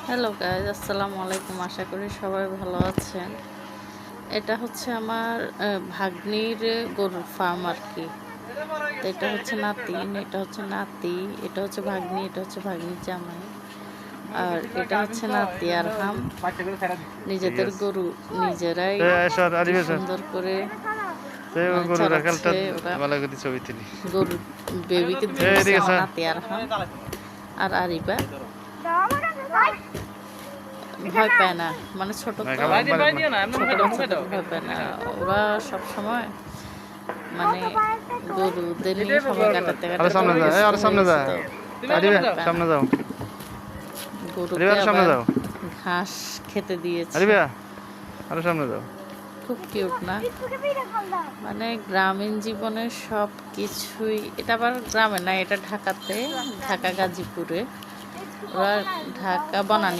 Hello guys, আসসালামু আলাইকুম। আশা করি সবাই ভালো আছেন। এটা হচ্ছে আমার ভাগ্নির গরুর ফার্ম আর কি। তো এটা হচ্ছে নাতিন, এটা হচ্ছে নাতি, এটা হচ্ছে ভাগ্নি, এটা হচ্ছে ভাগ্নির জামাই, আর এটা হচ্ছে নাতি আর হাম। নিজেদের গরু নিজেরাই কি সুন্দর করে মানে চড়াচ্ছে ওরা। গরু বেবিকে ধরছে নাতি আর হাম। আর আরিবা ভয় পায় না, মানে ছোট তো, ভয় পায় না। ওরা সব সময় মানে গরুদের নিয়ে সময় কাটাতে গরুকে আবার ঘাস খেতে দিয়েছে। খুব কিউট না? মানে গ্রামীণ জীবনের সব কিছুই। এটা আবার গ্রামে না, এটা ঢাকাতে, ঢাকা গাজীপুরে। ওরা ঢাকা বনানী